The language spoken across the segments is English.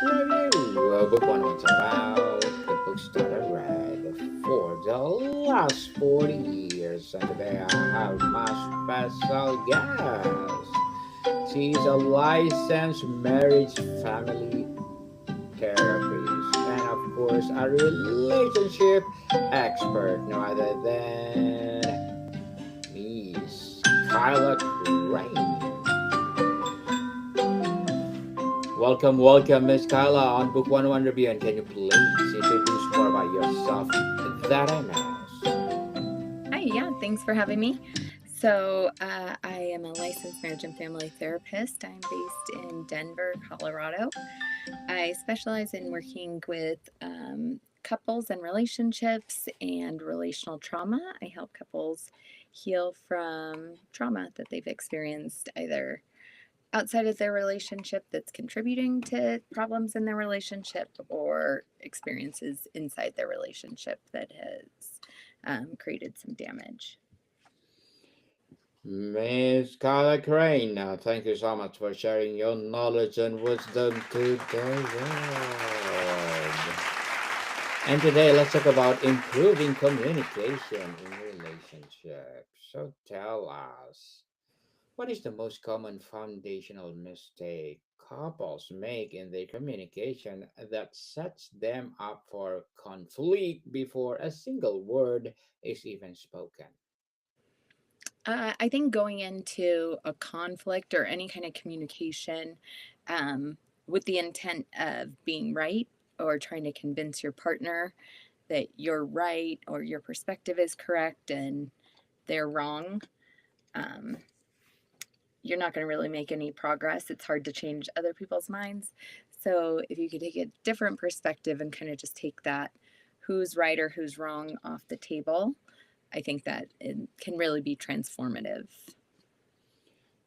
Review Book One was about the books that I read for the last 40 years, and today I have my special guest. She's a licensed marriage family therapist, and of course, a relationship expert, no other than Miss Kyla Crane. Welcome, Miss Kyla, on Book 101 Review. And can you please introduce more about yourself that I asked? Hi, yeah, thanks for having me. I am a licensed marriage and family therapist. I'm based in Denver, Colorado. I specialize in working with couples and relationships and relational trauma. I help couples heal from trauma that they've experienced either outside of their relationship that's contributing to problems in their relationship or experiences inside their relationship that has created some damage. Miss Kayla Crane, thank you so much for sharing your knowledge and wisdom to the world. And today, let's talk about improving communication in relationships. So tell us, what is the most common foundational mistake couples make in their communication that sets them up for conflict before a single word is even spoken? I think going into a conflict or any kind of communication um, with the intent of being right or trying to convince your partner that you're right or your perspective is correct and they're wrong, um, you're not going to really make any progress. It's hard to change other people's minds. So if you could take a different perspective and kind of just take that who's right or who's wrong off the table, I think that it can really be transformative.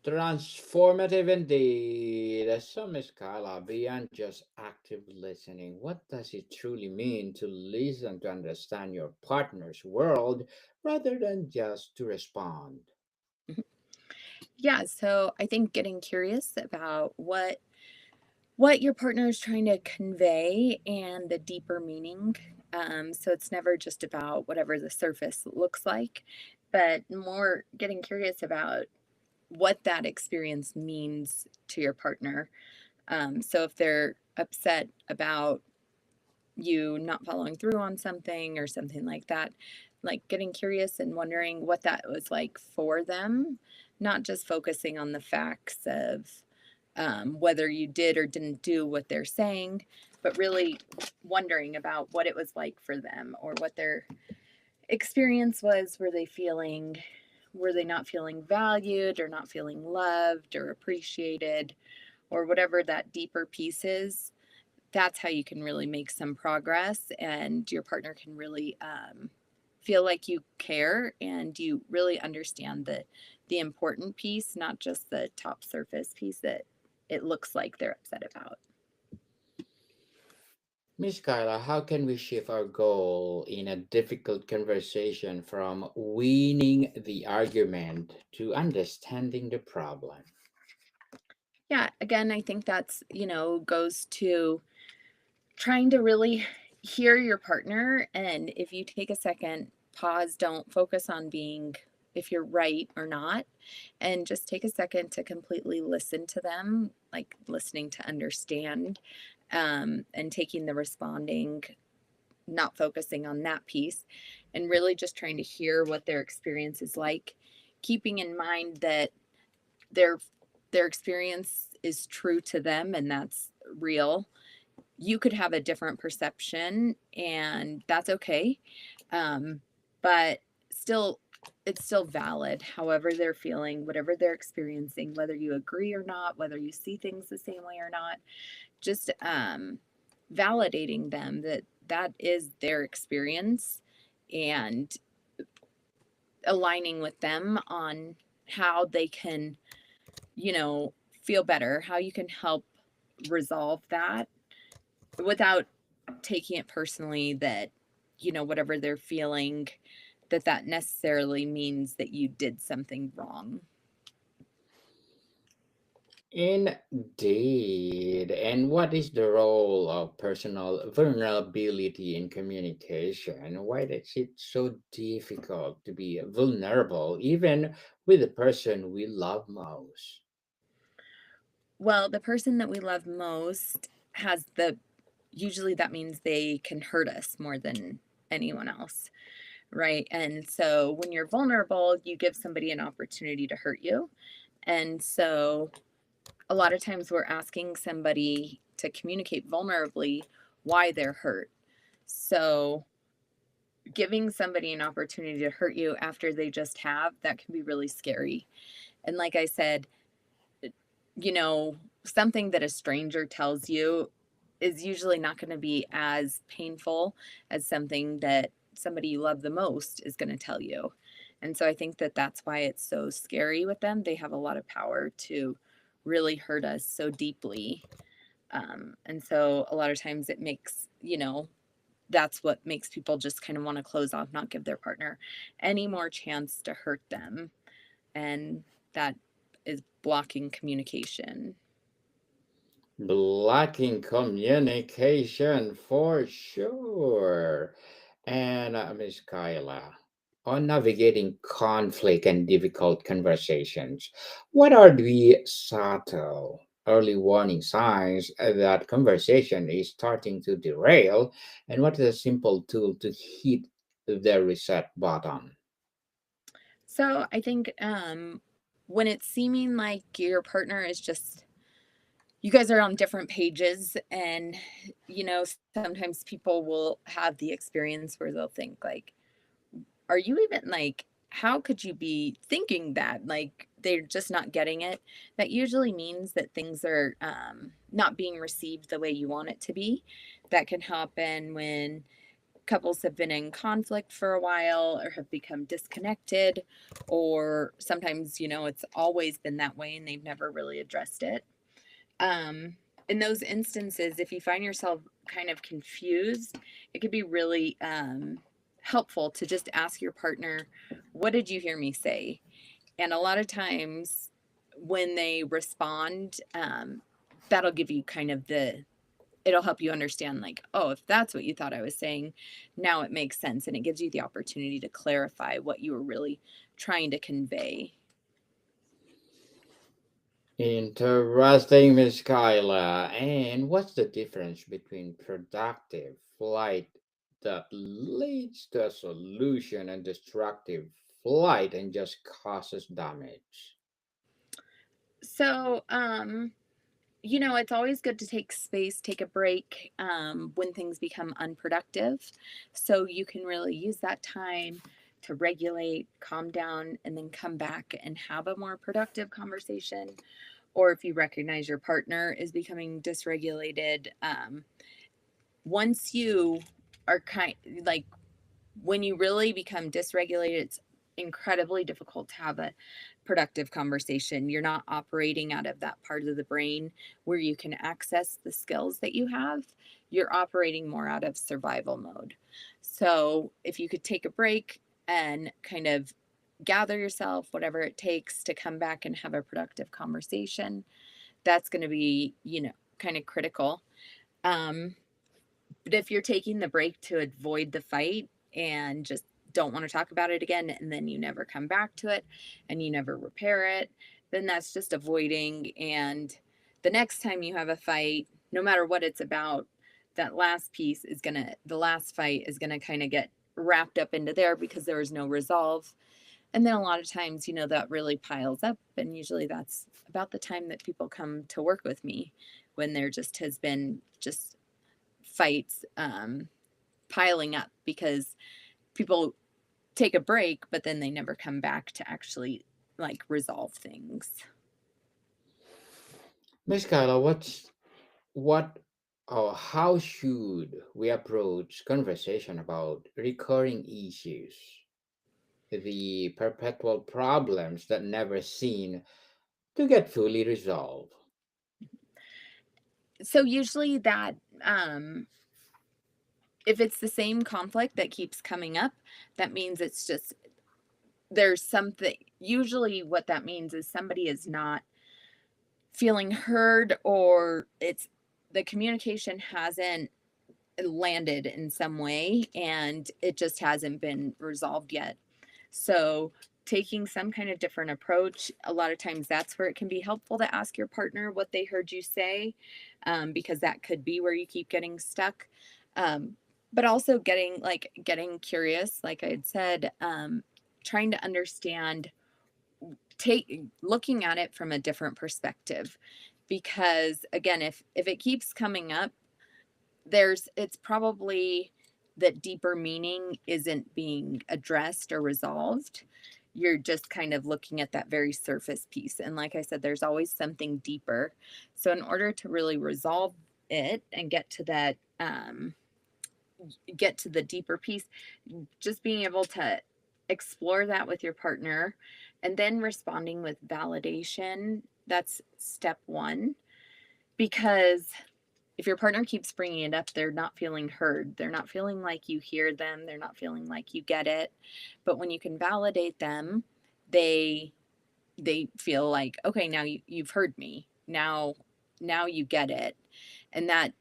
Transformative indeed. So, Miss Carla, beyond just active listening, what does it truly mean to listen to understand your partner's world rather than just to respond? Yeah, so I think getting curious about what your partner is trying to convey and the deeper meaning. So it's never just about whatever the surface looks like, but more getting curious about what that experience means to your partner. So if they're upset about you not following through on something or something like that, like getting curious and wondering what that was like for them, not just focusing on the facts of whether you did or didn't do what they're saying, but really wondering about what it was like for them or what their experience was. Were they not feeling valued or not feeling loved or appreciated or whatever that deeper piece is? That's how you can really make some progress and your partner can really feel like you care and you really understand the important piece, not just the top surface piece that it looks like they're upset about. Miss Kyla, how can we shift our goal in a difficult conversation from winning the argument to understanding the problem? Yeah, again, I think that's, goes to trying to really hear your partner. And if you take a second, pause, don't focus on being if you're right or not, and just take a second to completely listen to them, like listening to understand, and taking the responding, not focusing on that piece, and really just trying to hear what their experience is like, keeping in mind that their their experience is true to them and that's real. You could have a different perception and that's okay, um, but still it's still valid however they're feeling, whatever they're experiencing, whether you agree or not, whether you see things the same way or not. Just validating them that that is their experience and aligning with them on how they can, you know, feel better, how you can help resolve that without taking it personally that, whatever they're feeling, that necessarily means that you did something wrong. Indeed. And what is the role of personal vulnerability in communication? Why is it so difficult to be vulnerable, even with the person we love most? Well, the person that we love most has the usually that means they can hurt us more than anyone else, right? And so when you're vulnerable, you give somebody an opportunity to hurt you. And so a lot of times we're asking somebody to communicate vulnerably why they're hurt. So giving somebody an opportunity to hurt you after they just have, that can be really scary. And like I said, you know, something that a stranger tells you is usually not going to be as painful as something that somebody you love the most is going to tell you. And so I think that that's why it's so scary with them. They have a lot of power to really hurt us so deeply. And so a lot of times it makes, that's what makes people just kind of want to close off, not give their partner any more chance to hurt them. And that is blocking communication. Lacking communication for sure. And Miss Kyla, on navigating conflict and difficult conversations, what are the subtle early warning signs that conversation is starting to derail? And what is a simple tool to hit the reset button? So I think when it's seeming like your partner is just, you guys are on different pages, and sometimes people will have the experience where they'll think like, are you even like, how could you be thinking that? Like, they're just not getting it. That usually means that things are not being received the way you want it to be. That can happen when couples have been in conflict for a while or have become disconnected, or sometimes, it's always been that way and they've never really addressed it. Um, in those instances, if you find yourself kind of confused, it could be really helpful to just ask your partner, what did you hear me say? And a lot of times when they respond, that'll give you kind of it'll help you understand, like, oh, if that's what you thought I was saying, now it makes sense. And it gives you the opportunity to clarify what you were really trying to convey. Interesting, Miss Kyla. And what's the difference between productive flight that leads to a solution and destructive flight and just causes damage? So, it's always good to take space, take a break when things become unproductive. So you can really use that time to regulate, calm down, and then come back and have a more productive conversation. Or if you recognize your partner is becoming dysregulated, once you are like, when you really become dysregulated, it's incredibly difficult to have a productive conversation. You're not operating out of that part of the brain where you can access the skills that you have. You're operating more out of survival mode. So, if you could take a break and kind of gather yourself, whatever it takes to come back and have a productive conversation, that's going to be, kind of critical. Um, but if you're taking the break to avoid the fight and just don't want to talk about it again, and then you never come back to it and you never repair it, then that's just avoiding. And the next time you have a fight, no matter what it's about, that last piece is going to, the last fight is going to kind of get wrapped up into there because there was no resolve. And then a lot of times, that really piles up. And usually that's about the time that people come to work with me, when there just has been just fights piling up because people take a break, but then they never come back to actually like resolve things. Miss Kyla, what or how should we approach conversation about recurring issues, the perpetual problems that never seem to get fully resolved? So usually that if it's the same conflict that keeps coming up, that means it's just there's something. Usually what that means is somebody is not feeling heard, or it's the communication hasn't landed in some way and it just hasn't been resolved yet. So, taking some kind of different approach, a lot of times that's where it can be helpful to ask your partner what they heard you say, because that could be where you keep getting stuck. Um, but also getting curious, like I had said, trying to understand, take looking at it from a different perspective. Because again, if it keeps coming up, it's probably that deeper meaning isn't being addressed or resolved. You're just kind of looking at that very surface piece. And like I said, there's always something deeper. So in order to really resolve it and get to the deeper piece, just being able to explore that with your partner and then responding with validation. That's step one. Because if your partner keeps bringing it up, they're not feeling heard. They're not feeling like you hear them. They're not feeling like you get it. But when you can validate them, they feel like, okay, now you've heard me. Now you get it, and that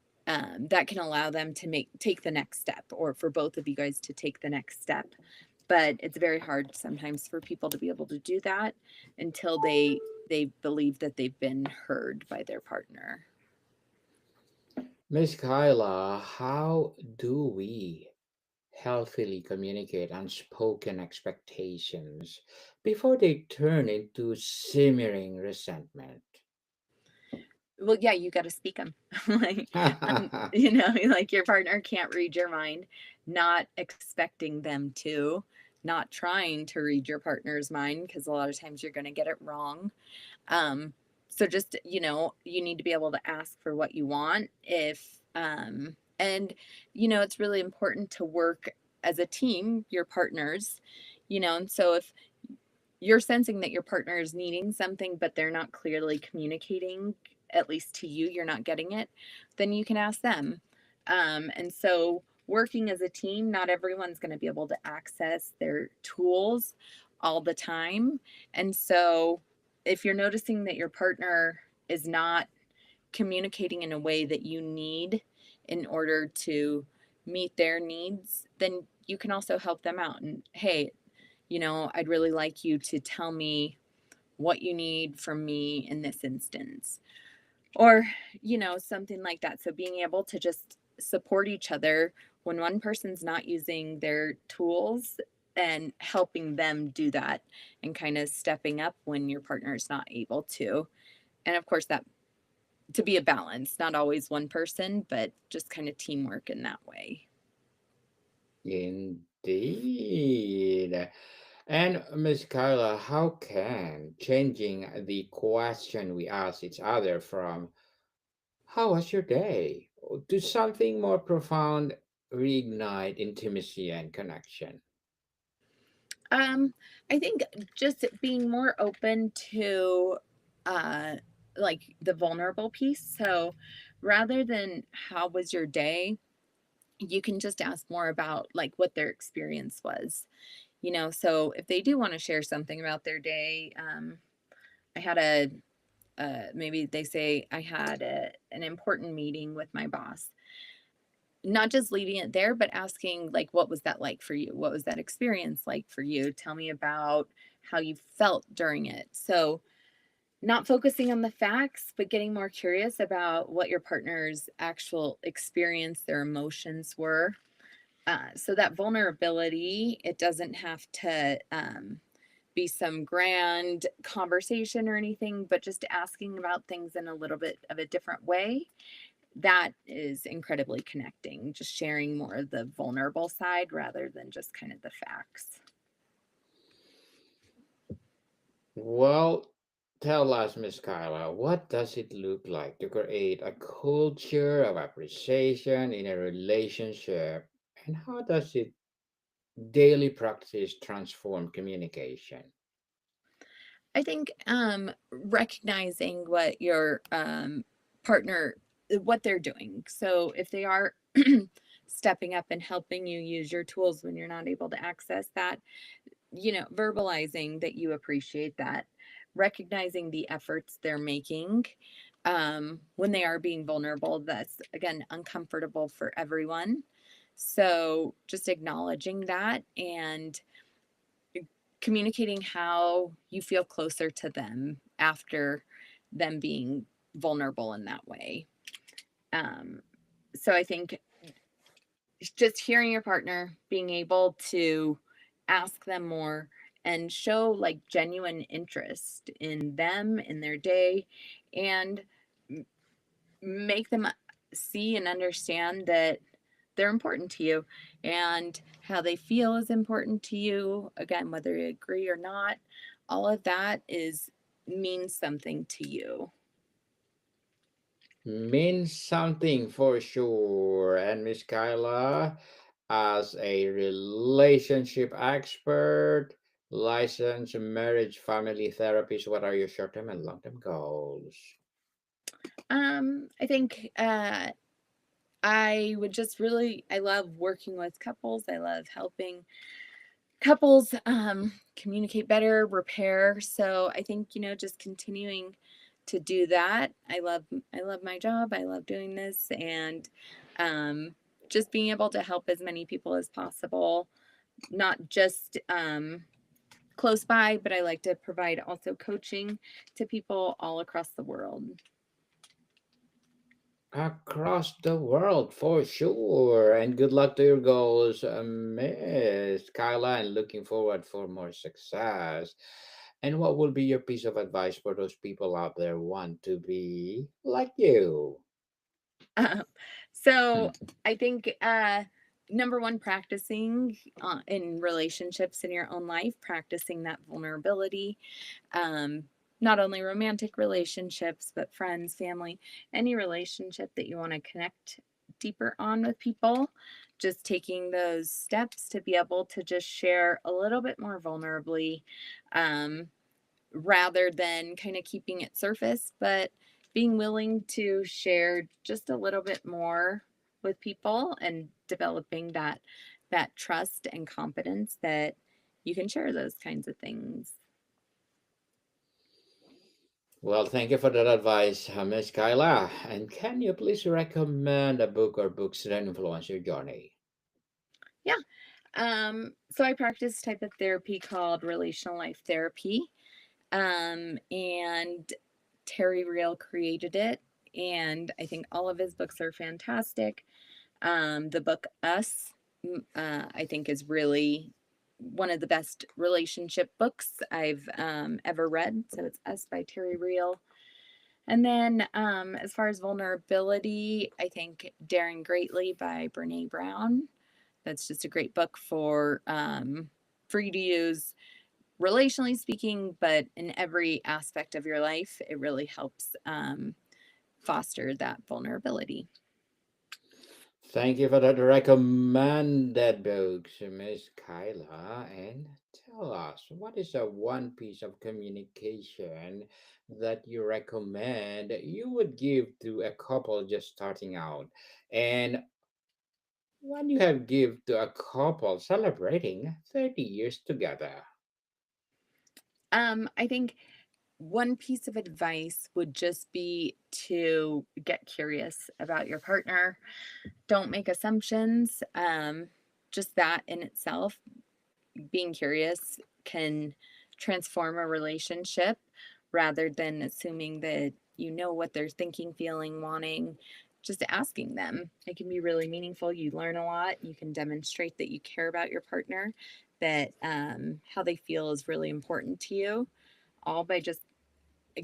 can allow them to take the next step, or for both of you guys to take the next step. But it's very hard sometimes for people to be able to do that until they believe that they've been heard by their partner. Miss Kyla, how do we healthily communicate unspoken expectations before they turn into simmering resentment? Well, yeah, you got to speak them. Like, like your partner can't read your mind, not expecting them to, not trying to read your partner's mind, because a lot of times you're going to get it wrong. Um, so just, you need to be able to ask for what you want. And it's really important to work as a team, your partners, and so if you're sensing that your partner is needing something, but they're not clearly communicating, at least to you, you're not getting it, then you can ask them. And so, working as a team, not everyone's going to be able to access their tools all the time. And so, if you're noticing that your partner is not communicating in a way that you need in order to meet their needs, then you can also help them out. And hey, I'd really like you to tell me what you need from me in this instance, or, something like that. So being able to just support each other when one person's not using their tools, and helping them do that, and kind of stepping up when your partner is not able to. And of course, that to be a balance, not always one person, but just kind of teamwork in that way. Indeed. And Miss Carla, how can changing the question we ask each other from "How was your day?" to something more profound reignite intimacy and connection? Um, I think just being more open to uh like the vulnerable piece. So rather than how was your day, you can just ask more about like what their experience was. So if they do want to share something about their day, I had maybe they say I had an important meeting with my boss. Not just leaving it there, but asking, like, what was that like for you? What was that experience like for you? Tell me about how you felt during it. So, not focusing on the facts, but getting more curious about what your partner's actual experience, their emotions were. So, that vulnerability, it doesn't have to be some grand conversation or anything, but just asking about things in a little bit of a different way, that is incredibly connecting. Just sharing more of the vulnerable side rather than just kind of the facts. Well, tell us, Miss Kyla, what does it look like to create a culture of appreciation in a relationship, and how does it daily practice transform communication? I think recognizing what your partner, what they're doing. So if they are stepping up and helping you use your tools when you're not able to access that, verbalizing that you appreciate that, recognizing the efforts they're making when they are being vulnerable. That's, again, uncomfortable for everyone. So just acknowledging that and communicating how you feel closer to them after them being vulnerable in that way. Um, so I think just hearing your partner, being able to ask them more and show like genuine interest in them, in their day, and make them see and understand that they're important to you and how they feel is important to you. Again, whether you agree or not, all of that is means something to you. Means something for sure. And Miss Kyla, as a relationship expert, licensed marriage family therapist, what are your short term and long term goals? I think I would just really, I love working with couples. I love helping couples communicate better, repair. So I think, just continuing to do that. I love my job. I love doing this, and um just being able to help as many people as possible, not just close by, but I like to provide also coaching to people all across the world. Across the world for sure. And good luck to your goals, Miss Kyla, and looking forward for more success. And what will be your piece of advice for those people out there who want to be like you? Um, so I think number one, practicing in relationships in your own life, practicing that vulnerability. Um, not only romantic relationships, but friends, family, any relationship that you want to connect deeper on with people. Just taking those steps to be able to just share a little bit more vulnerably, um, rather than kind of keeping it surface, but being willing to share just a little bit more with people and developing that trust and confidence that you can share those kinds of things. Well, thank you for that advice, Miss Kyla. And can you please recommend a book or books that influence your journey? Yeah. So I practice a type of therapy called relational life therapy. And Terry Real created it. And I think all of his books are fantastic. The book Us, I think, is really one of the best relationship books I've ever read. So it's Us by Terry Real. And then as far as vulnerability, I think Daring Greatly by Brene Brown. That's just a great book for you to use relationally speaking, but in every aspect of your life, it really helps foster that vulnerability. Thank you for that recommended books, Miss Kyla. And tell us, what is a one piece of communication that you recommend you would give to a couple just starting out? And what you have give to a couple celebrating 30 years together? I think one piece of advice would just be to get curious about your partner. Don't make assumptions. Just that in itself, being curious can transform a relationship rather than assuming that you know what they're thinking, feeling, wanting. Just asking them. It can be really meaningful. You learn a lot. You can demonstrate that you care about your partner, that how they feel is really important to you, all by just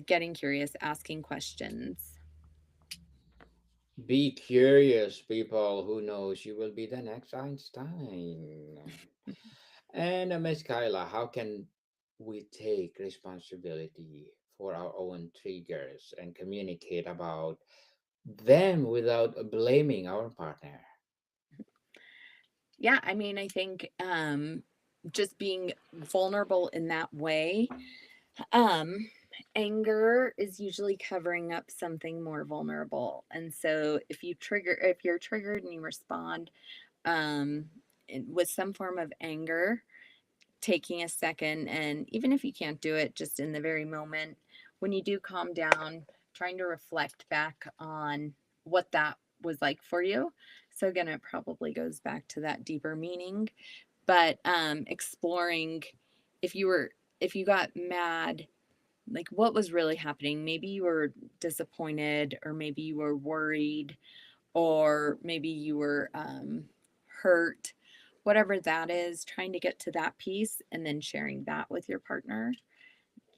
getting curious, asking questions. Be curious, people. Who knows? You will be the next Einstein. And Miss Kyla, how can we take responsibility for our own triggers and communicate about them without blaming our partner? Yeah, I mean, I think just being vulnerable in that way. Um, Anger is usually covering up something more vulnerable. And so if you're triggered and you respond with some form of anger, taking a second, and even if you can't do it just in the very moment, when you do calm down, trying to reflect back on what that was like for you. So again, it probably goes back to that deeper meaning, but exploring if you were if you got mad, like what was really happening. Maybe you were disappointed, or maybe you were worried, or maybe you were hurt, whatever that is, trying to get to that piece and then sharing that with your partner.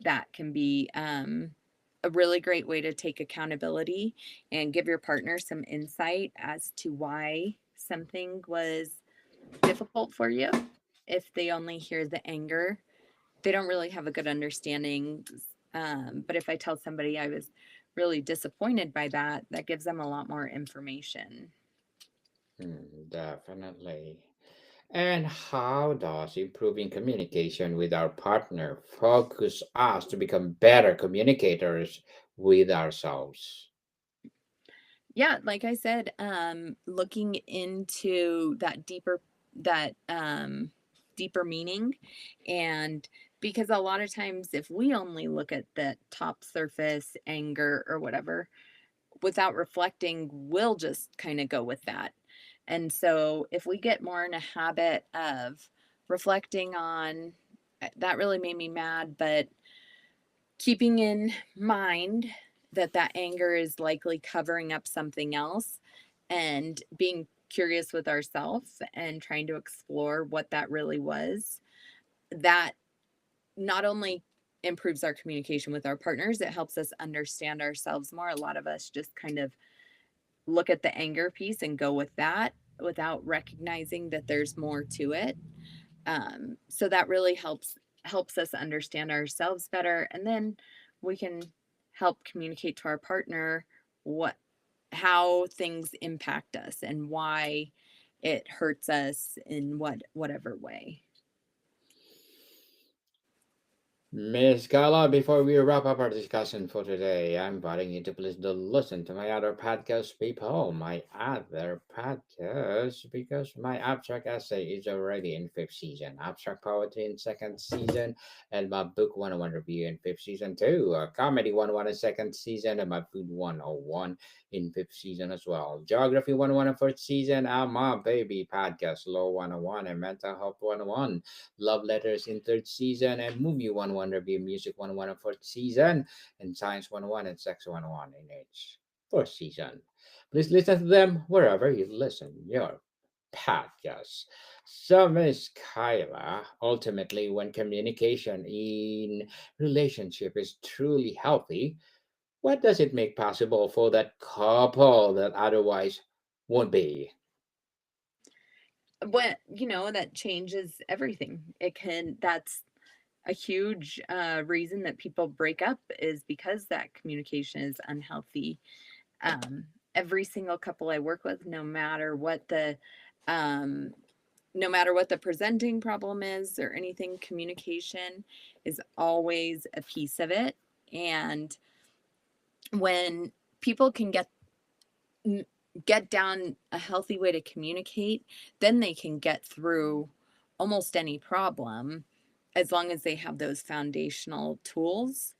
That can be a really great way to take accountability and give your partner some insight as to why something was difficult for you. If they only hear the anger, they don't really have a good understanding. But if I tell somebody I was really disappointed by that, that gives them a lot more information. Definitely. And how does improving communication with our partner focus us to become better communicators with ourselves? Yeah, like I said, looking into that deeper meaning, and because a lot of times if we only look at the top surface anger or whatever without reflecting, we'll just kind of go with that. And so if we get more in a habit of reflecting on that really made me mad, but keeping in mind that that anger is likely covering up something else, and being curious with ourselves and trying to explore what that really was, that not only improves our communication with our partners, it helps us understand ourselves more. A lot of us just kind of look at the anger piece and go with that without recognizing that there's more to it. So that really helps us understand ourselves better, and then we can help communicate to our partner what how things impact us and why it hurts us in whatever way. Miss Carla, before we wrap up our discussion for today, I'm inviting you to please do listen to my other podcast, people. My other podcast, because my abstract essay is already in fifth season, abstract poetry in second season, and my book 101 review in fifth season too. Comedy 101 in second season, and my food 101 in fifth season as well. Geography 101 in fourth season, and my baby podcast, Law 101 and Mental Health 101. Love Letters in third season, and Movie 101 Review, Music 101 in fourth season, and Science 101 and Sex 101 in each fourth season. Please listen to them wherever you listen your podcasts. So, Miss Kyla, ultimately, when communication in relationship is truly healthy, what does it make possible for that couple that otherwise won't be? What that changes everything. It can That's a huge reason that people break up, is because that communication is unhealthy. Every single couple I work with, um, no matter what the presenting problem is or anything, communication is always a piece of it. And when people can get down a healthy way to communicate, then they can get through almost any problem, as long as they have those foundational tools.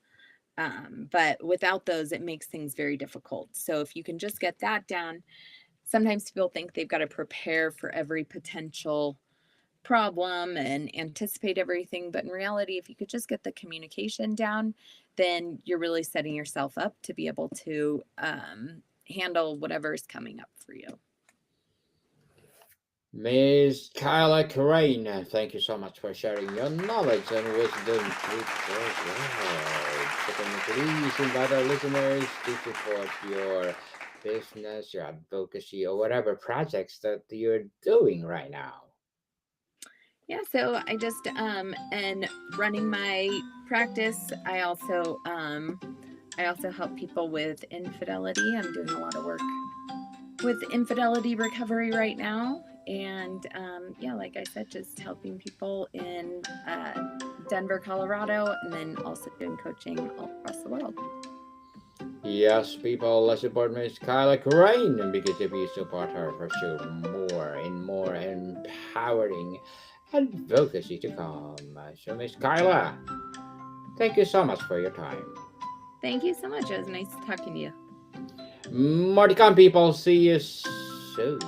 But without those, it makes things very difficult. So if you can just get that down, sometimes people think they've got to prepare for every potential problem and anticipate everything. But in reality, if you could just get the communication down, then you're really setting yourself up to be able to handle whatever is coming up for you. Miss Kayla Crane, thank you so much for sharing your knowledge and wisdom with the world. So can you please invite our listeners to support your business, your advocacy, or whatever projects that you're doing right now? Yeah, so I just and running my practice. I also help people with infidelity. I'm doing a lot of work with infidelity recovery right now. And yeah, like I said, just helping people in Denver, Colorado, and then also doing coaching all across the world. Yes, people, let's support Miss Kyla Crane because if you support her, for sure, more and more empowering advocacy to come. So, Miss Kyla, thank you so much for your time. Thank you so much. It was nice talking to you. More to come, people. See you soon.